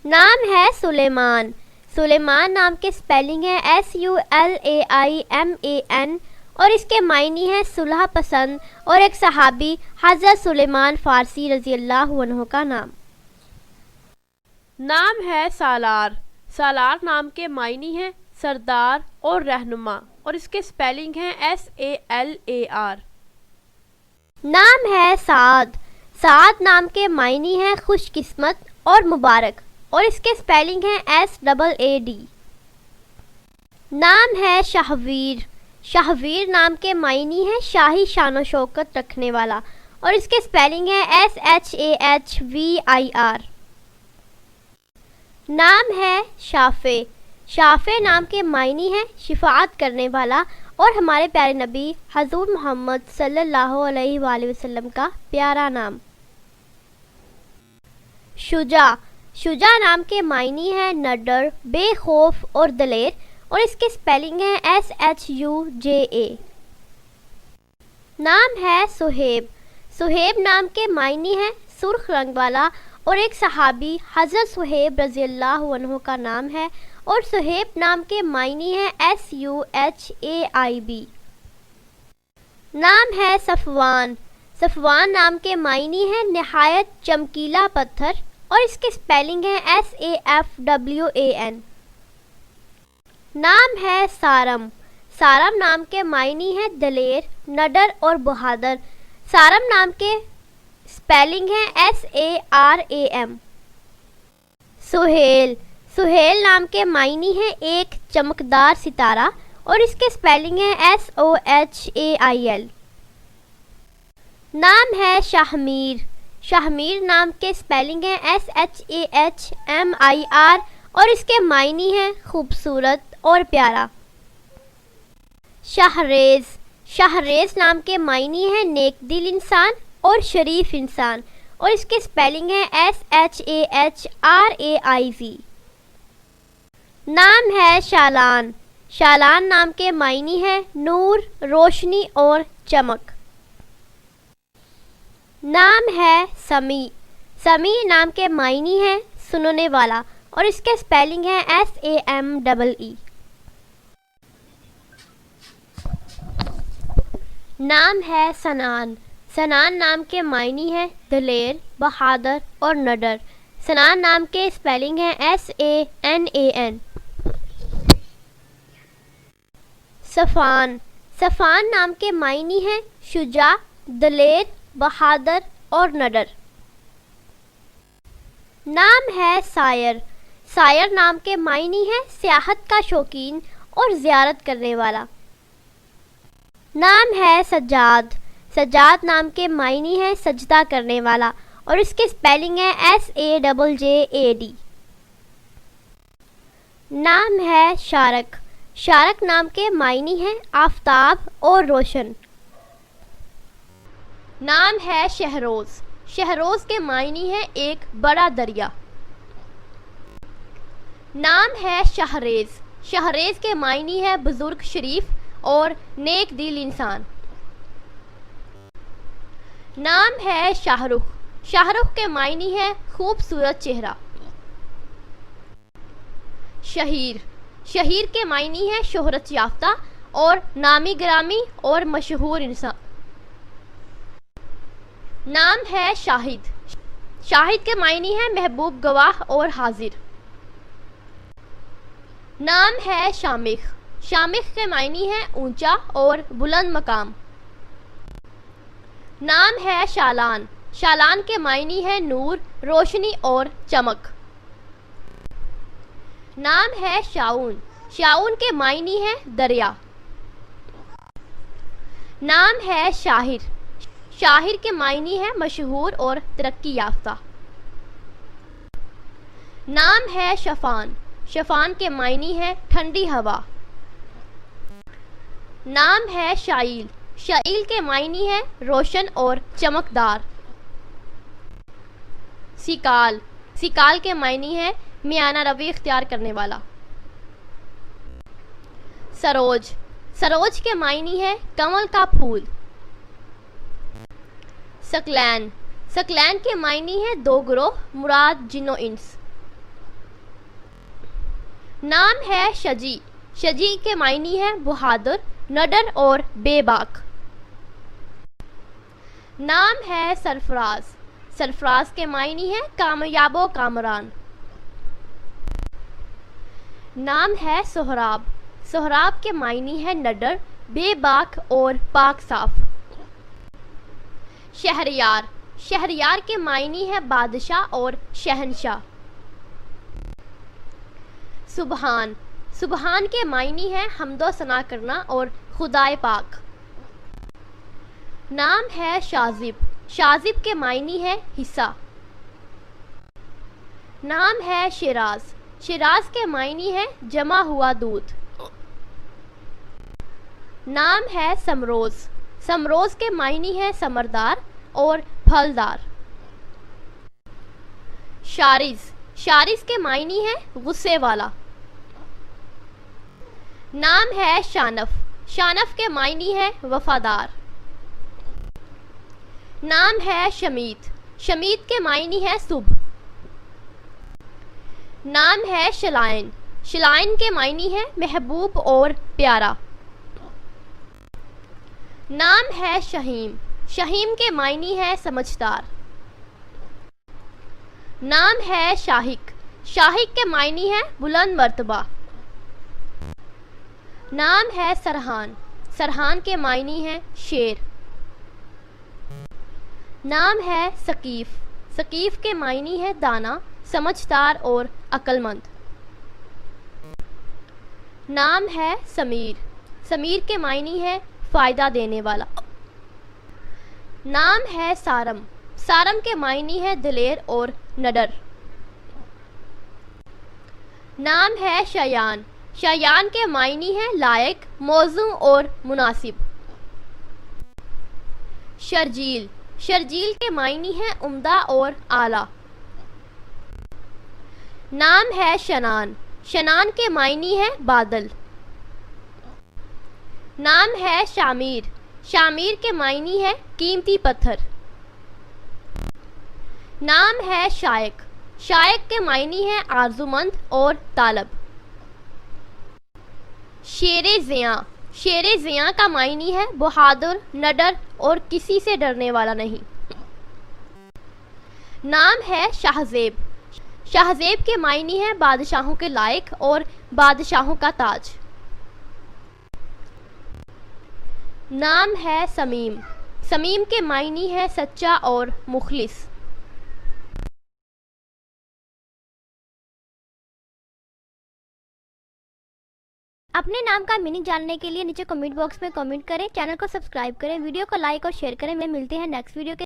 نام ہے سلیمان. سلیمان نام کے سپیلنگ ہے SULAIMAN اور اس کے معنی ہے صلح پسند اور ایک صحابی حضرت سلیمان فارسی رضی اللہ عنہ کا نام. نام ہے سالار. سالار نام کے معنی ہے سردار اور رہنما اور اس کے سپیلنگ ہیں SALAR. نام ہے سعد. سعد نام کے معنی ہے خوش قسمت اور مبارک اور اس کے سپیلنگ ہیں SAAD. نام ہے شاہویر. شاہویر نام کے معنی ہے شاہی شان و شوکت رکھنے والا اور اس کے سپیلنگ ہے SHAHVIR. نام ہے شافع. شافع نام کے معنی ہے شفاعت کرنے والا اور ہمارے پیارے نبی حضور محمد صلی اللہ علیہ وآلہ وسلم کا پیارا نام. شجاع. شجاع نام کے معنی ہے نڈر، بے خوف اور دلیر اور اس کے سپیلنگ ہے SHUJA. نام ہے سہیب. سہیب نام کے معنی ہے سرخ رنگ والا اور ایک صحابی حضرت سہیب رضی اللہ عنہ کا نام ہے اور سہیب نام کے معنی ہے SUHAIB. نام ہے صفوان. صفوان نام کے معنی ہے نہایت چمکیلا پتھر اور اس کے سپیلنگ ہے SAFWAN. نام ہے سارم. سارم نام کے معنی ہے دلیر، نڈر اور بہادر. سارم نام کے سپیلنگ ہے SARAM. سہیل. سہیل نام کے معنی ہے ایک چمکدار ستارہ اور اس کے سپیلنگ ہے SOHAIL. نام ہے شاہمیر. شاہمیر نام کے سپیلنگ ہے SHAHMIR اور اس کے معنی ہے خوبصورت اور پیارا. شاہریز. شاہریز نام کے معنی ہے نیک دل انسان اور شریف انسان اور اس کے سپیلنگ ہے SHAHRAIZ. نام ہے شالان. شالان نام کے معنی ہے نور، روشنی اور چمک. نام ہے سمیع. سمیع نام کے معنی ہے سننے والا اور اس کے سپیلنگ ہے SAMEE. نام ہے سنان. سنان نام کے معنی ہے دلیر، بہادر اور نڈر. سنان نام کے سپیلنگ ہے SANAN. صفان. صفان نام کے معنی ہے شجاع، دلیر، بہادر اور نڈر. نام ہے سائر. سائر نام کے معنی ہے سیاحت کا شوقین اور زیارت کرنے والا. نام ہے سجاد. سجاد نام کے معنی ہے سجدہ کرنے والا اور اس کے سپیلنگ ہے SAJJAD. نام ہے شارق. شارق نام کے معنی ہے آفتاب اور روشن. نام ہے شہروز. شہروز کے معنی ہے ایک بڑا دریا. نام ہے شہریز. شہریز کے معنی ہے بزرگ، شریف اور نیک دل انسان. نام ہے شاہ رخ. شاہ رخ کے معنی ہے خوبصورت چہرہ. شہیر. شہیر کے معنی ہے شہرت یافتہ اور نامی گرامی اور مشہور انسان. نام ہے شاہد. شاہد کے معنی ہے محبوب، گواہ اور حاضر. نام ہے شامخ. شامخ کے معنی ہے اونچا اور بلند مقام. نام ہے شالان. شالان کے معنی ہے نور، روشنی اور چمک. نام ہے شاؤن. شاؤن کے معنی ہے دریا. نام ہے شاہر. شاہر کے معنی ہے مشہور اور ترقی یافتہ. نام ہے شفان. شفان کے معنی ہے ٹھنڈی ہوا. نام ہے شائل. شائل کے معنی ہے روشن اور چمکدار. سکال. سکال کے معنی ہے میانہ روی اختیار کرنے والا. سروج. سروج کے معنی ہے کمل کا پھول. سکلین. سکلین کے معنی ہے دو گروہ، مراد جن و انس. نام ہے شجی، شجی کے معنی ہے بہادر، نڈر اور بے باک۔ نام ہے سرفراز، سرفراز کے معنی ہے کامیاب و کامران۔ نام ہے سہراب، سہراب کے معنی ہے نڈر، بے باک اور پاک صاف۔ شہریار، شہریار کے معنی ہے بادشاہ اور شہنشاہ۔ سبحان، سبحان کے معنی ہے حمد و ثنا کرنا اور خدائے پاک۔ نام ہے شاذب، شاذب کے معنی ہے حصہ۔ نام ہے شیراز، شیراز کے معنی ہے جمع ہوا دودھ۔ نام ہے سمروز، سمروز کے معنی ہے ثمردار اور پھلدار۔ شارز، شارز کے معنی ہے غصے والا۔ نام ہے شانف، شانف کے معنی ہے وفادار۔ نام ہے شمیت، شمیت کے معنی ہے صبح۔ نام ہے شلائن، شلائن کے معنی ہے محبوب اور پیارا۔ نام ہے شہیم، شہیم کے معنی ہے سمجھدار۔ نام ہے شاہک، شاہک کے معنی ہے بلند مرتبہ۔ نام ہے سرحان، سرحان کے معنی ہے شیر۔ نام ہے ثقیف، ثقیف کے معنی ہے دانا، سمجھدار اور عقل مند۔ نام ہے سمیر، سمیر کے معنی ہے فائدہ دینے والا۔ نام ہے سارم، سارم کے معنی ہے دلیر اور نڈر۔ نام ہے شایان، شایان کے معنی ہے لائق، موزوں اور مناسب۔ شرجیل، شرجیل کے معنی ہے عمدہ اور اعلیٰ۔ نام ہے شنان، شنان کے معنی ہے بادل۔ نام ہے شامیر، شامیر کے معنی ہے قیمتی پتھر۔ نام ہے شائق، شائق کے معنی ہے آرزومند اور طالب۔ شیر زیاں، شیر زیاں کا معنی ہے بہادر، نڈر اور کسی سے ڈرنے والا نہیں۔ نام ہے شاہزیب، شاہزیب کے معنی ہے بادشاہوں کے لائق اور بادشاہوں کا تاج۔ نام ہے سمیم، سمیم کے معنی ہے سچا اور مخلص۔ اپنے نام کا میننگ جاننے کے لیے نیچے کمنٹ باکس میں کمنٹ کریں، چینل کو سبسکرائب کریں، ویڈیو کو لائک اور شیئر کریں۔ ملتے ہیں نیکسٹ ویڈیو کے